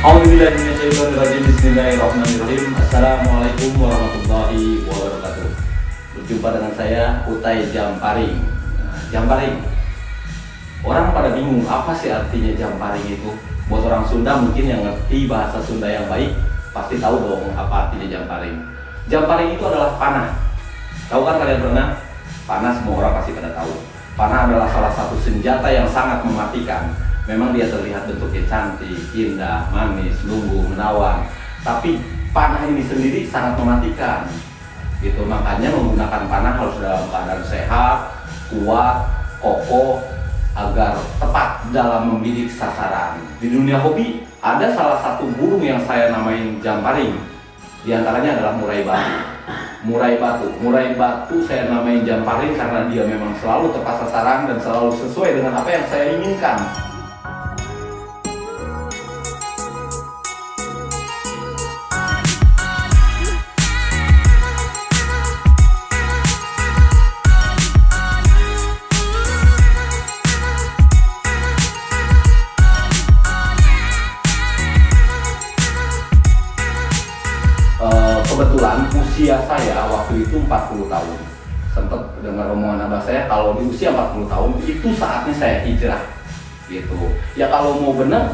Auzubillahiminasyaitonirrajim. Bismillahirrahmanirrahim. Assalamualaikum warahmatullahi wabarakatuh. Berjumpa dengan saya Utai Jamparing. Jamparing. Orang pada bingung apa sih artinya Jamparing itu. Buat orang Sunda mungkin yang ngerti bahasa Sunda yang baik pasti tahu dong apa artinya Jamparing. Jamparing itu adalah panah. Tahu kan kalian pernah? Panah semua orang pasti pada tahu. Panah adalah salah satu senjata yang sangat mematikan. Memang dia terlihat bentuknya cantik, indah, manis, lugu, menawan. Tapi panah ini sendiri sangat mematikan. Gitu, makanya menggunakan panah harus dalam keadaan sehat, kuat, kokoh, agar tepat dalam membidik sasaran. Di dunia hobi ada salah satu burung yang saya namain Jamparing. Di antaranya adalah murai batu. Murai batu saya namain Jamparing karena dia memang selalu tepat sasaran dan selalu sesuai dengan apa yang saya inginkan. Kebetulan usia saya waktu itu 40 tahun. Sempat dengar omongan abah saya kalau di usia 40 tahun itu saatnya saya hijrah. Gitu. Ya kalau mau benar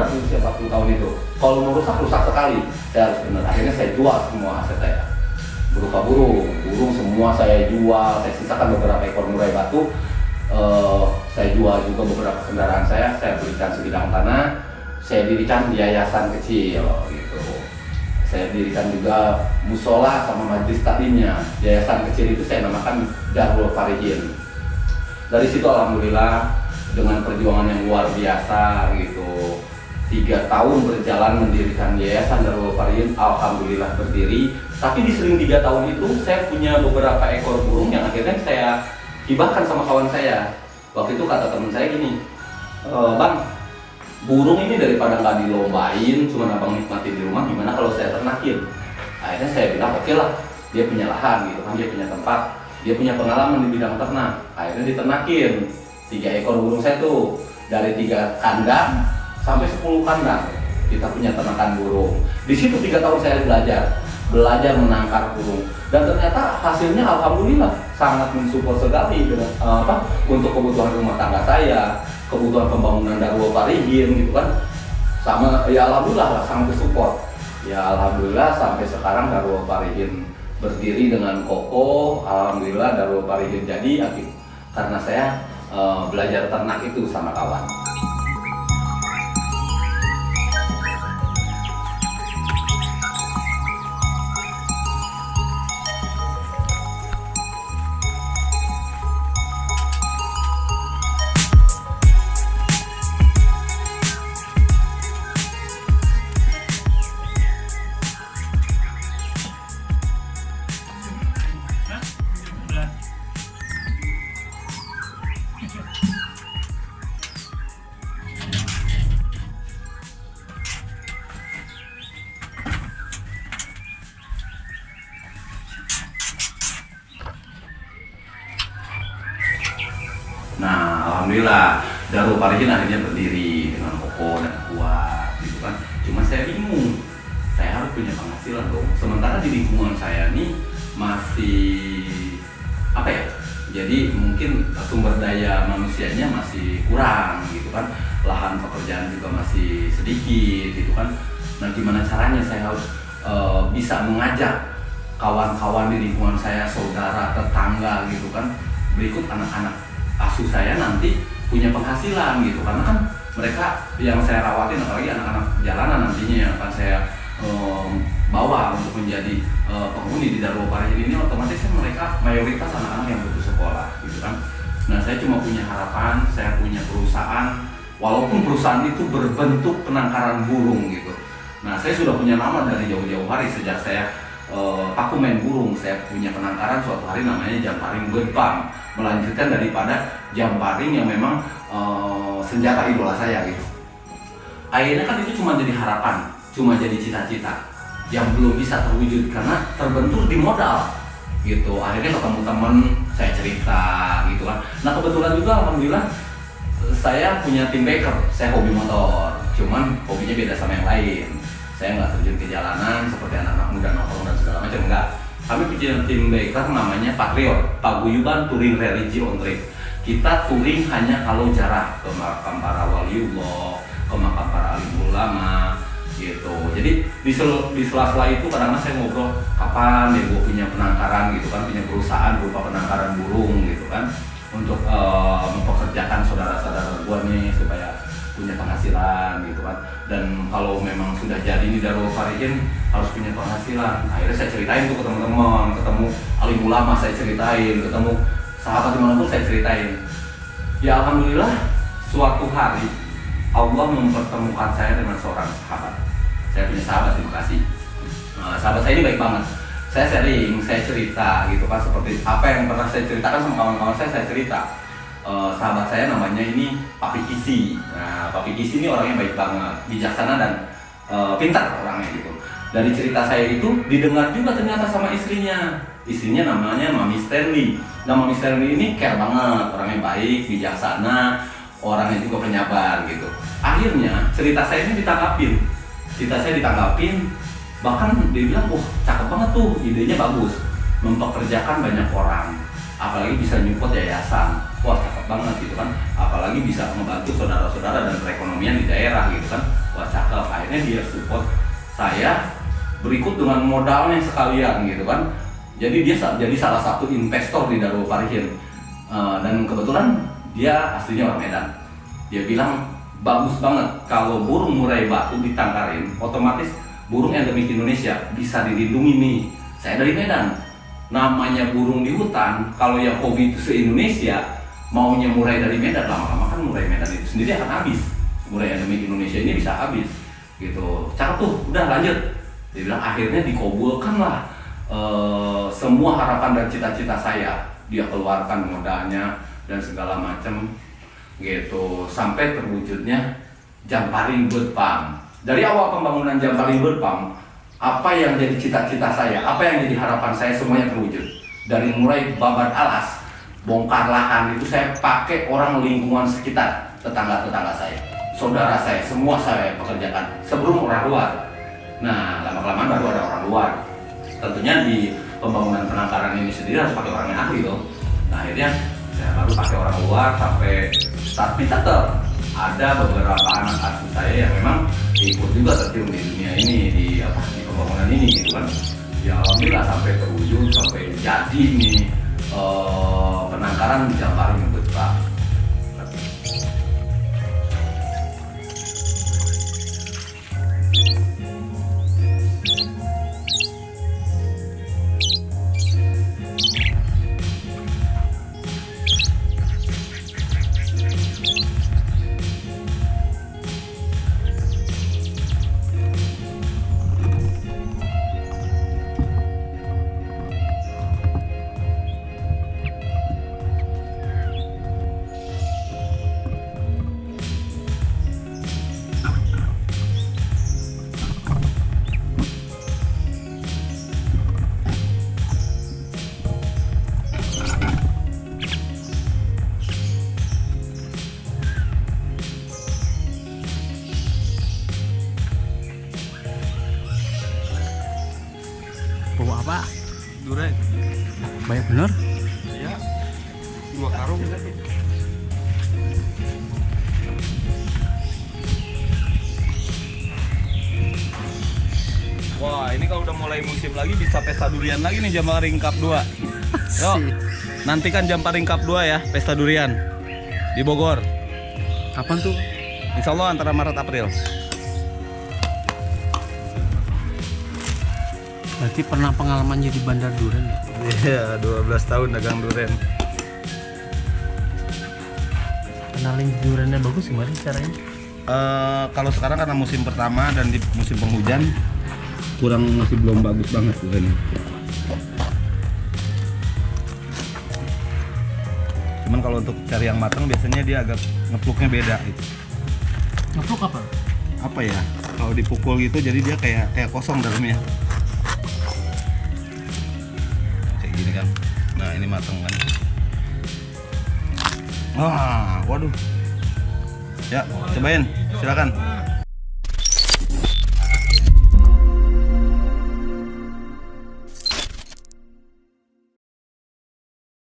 di usia 40 tahun itu. Kalau mau rusak sekali. Saya harus benar. Akhirnya saya jual semua aset saya. Berupa burung semua saya jual. Saya sisakan beberapa ekor murai batu. Saya jual juga beberapa kendaraan saya belikan sebidang tanah. Saya dirikan yayasan kecil gitu. Saya dirikan juga musola sama majelis taklimnya. Yayasan kecil itu saya namakan Darul Farihin. Dari situ alhamdulillah dengan perjuangan yang luar biasa gitu. 3 tahun berjalan mendirikan yayasan Darul Farihin, alhamdulillah berdiri. Tapi di seling 3 tahun itu saya punya beberapa ekor burung yang akhirnya saya hibahkan sama kawan saya. Waktu itu kata teman saya gini, "Bang, burung ini daripada nggak dilombain, cuma abang nikmatin di rumah, gimana kalau saya ternakin?" Akhirnya saya bilang oke lah, dia punya lahan gitu kan, dia punya tempat, dia punya pengalaman di bidang ternak. Akhirnya diternakin 3 ekor burung saya tuh, dari 3 kandang sampai 10 kandang kita punya ternakan burung. Di situ 3 tahun saya belajar menangkar burung, dan ternyata hasilnya alhamdulillah sangat mensupport sekali dengan untuk kebutuhan rumah tangga saya, kebutuhan pembangunan Darul Farihin gitu kan, sama ya alhamdulillah lah sangat support. Ya alhamdulillah sampai sekarang Darul Farihin berdiri dengan kokoh. Alhamdulillah Darul Farihin jadi karena saya belajar ternak itu sama kawan. Nah, alhamdulillah Darul Farihin akhirnya berdiri dengan kokoh dan kuat gitu kan. Cuma saya bingung, saya harus punya penghasilan dong. Sementara di lingkungan saya nih masih apa ya? Jadi mungkin sumber daya manusianya masih kurang gitu kan. Lahan pekerjaan juga masih sedikit gitu kan. Nah, gimana caranya saya harus bisa mengajak kawan-kawan di lingkungan saya, saudara, tetangga gitu kan, berikut anak-anak asuh saya nanti punya penghasilan gitu, karena kan mereka yang saya rawatin, apalagi anak-anak jalanan nantinya yang akan saya bawa untuk menjadi penghuni di Darul Farihin ini, otomatis kan mereka mayoritas anak-anak yang butuh sekolah gitu kan. Nah, saya cuma punya harapan, saya punya perusahaan, walaupun perusahaan itu berbentuk penangkaran burung gitu. Nah, saya sudah punya nama dari jauh-jauh hari sejak saya aku main burung. Saya punya penangkaran suatu hari namanya Jamparing Bedbang, melanjutkan daripada Jamparing yang memang senjata idola saya gitu. Akhirnya kan itu cuma jadi harapan, cuma jadi cita-cita yang belum bisa terwujud karena terbentur di modal gitu. Akhirnya ketemu temen, saya cerita gitu kan. Nah, kebetulan juga alhamdulillah saya punya tim backer, saya hobi motor. cuman hobinya beda sama yang lain. Saya nggak terjun ke jalanan seperti anak-anak muda nongkrong dan segala macam, enggak. Kami punya tim biker namanya Patriot, Paguyuban Touring Religi on Trip. Kita touring hanya kalau jarak ke makam para waliullah, ke makam para alim ulama gitu. Jadi di sela-sela itu kadang-kadang saya ngobrol kapan ya gue punya penangkaran gitu kan, punya perusahaan berupa penangkaran burung gitu kan, untuk mempekerjakan saudara-saudara gue nih supaya punya penghasilan gitu kan. Dan kalau memang sudah jadi di Darul Farihin harus punya penghasilan. Akhirnya saya ceritain tuh ke teman-teman, ketemu alim ulama saya ceritain, ketemu sahabat dimanapun saya ceritain. Ya alhamdulillah suatu hari Allah mempertemukan saya dengan seorang sahabat. Saya punya sahabat di Bekasi. Nah, sahabat saya ini baik banget. Saya sharing, saya cerita gitu kan, seperti apa yang pernah saya ceritakan sama kawan-kawan saya cerita. Sahabat saya namanya ini Papi Kisi. Nah, Papi Kisi ini orangnya baik banget, bijaksana dan pintar orangnya gitu. Dari cerita saya itu didengar juga ternyata sama istrinya. Istrinya namanya Mami Stanley. Nah, Mami Stanley ini care banget, orangnya baik, bijaksana, orangnya juga penyabar gitu. Akhirnya cerita saya ini ditanggapin, bahkan dia bilang, wah cakep banget tuh, idenya bagus, mempekerjakan banyak orang, apalagi bisa nyupport yayasan, wah cakep banget gitu kan, apalagi bisa membantu saudara-saudara dan perekonomian di daerah gitu kan, wah cakep. Akhirnya dia support saya berikut dengan modalnya sekalian gitu kan. Jadi dia jadi salah satu investor di Darul Farihin, dan kebetulan dia aslinya orang Medan. Dia bilang bagus banget kalau burung murai batu ditangkarin, otomatis burung endemik Indonesia bisa dilindungi nih. Saya dari Medan, namanya burung di hutan, kalau yang hobi itu se-Indonesia maunya murai dari Medan, lama-lama kan murai Medan itu sendiri akan habis, murai endemik Indonesia ini bisa habis gitu. Cakep tuh, udah lanjut. Dia bilang akhirnya dikabulkan lah semua harapan dan cita-cita saya. Dia keluarkan modalnya dan segala macam gitu, sampai terwujudnya Jamparing Bird Farm. Dari awal pembangunan Jamparing Bird Farm, apa yang jadi cita-cita saya, apa yang jadi harapan saya, semuanya terwujud. Dari mulai babat alas, bongkar lahan itu saya pakai orang lingkungan sekitar, tetangga-tetangga saya, saudara saya, semua saya pekerjakan sebelum orang luar. Nah, lama-kelamaan baru ada orang luar. Tentunya di pembangunan penangkaran ini sendiri harus pakai orang yang ahli loh. Nah, akhirnya saya baru pakai orang luar sampai tapi tetap ada beberapa anak asuh saya yang memang ikut juga terjun di dunia ini, di pembangunan ini gitu kan. Ya alhamdulillah sampai terwujud, sampai jadi nih penangkaran di Jamparing Bird Farm. Bawa apa? Durian. Banyak bener? Iya. 2 karung. Wah, ini kalau udah mulai musim lagi bisa pesta durian lagi nih Jamparing Cup 2. Yuk, nantikan Jamparing Cup 2 ya, pesta durian di Bogor. Kapan tuh? Insya Allah antara Maret April. Berarti pernah pengalaman jadi bandar durian ya? Iya, 12 tahun dagang durian. Kenalin duriannya bagus gimana caranya? Kalau sekarang karena musim pertama dan di musim penghujan masih belum bagus banget duriannya. Cuman kalau untuk cari yang matang biasanya dia agak ngepluknya beda gitu. Ngepluk apa? Apa ya? Kalau dipukul gitu jadi dia kayak kosong dalamnya. Kayak gini kan. Nah, ini matang kan. Wah, waduh. Ya, cobain. Silakan.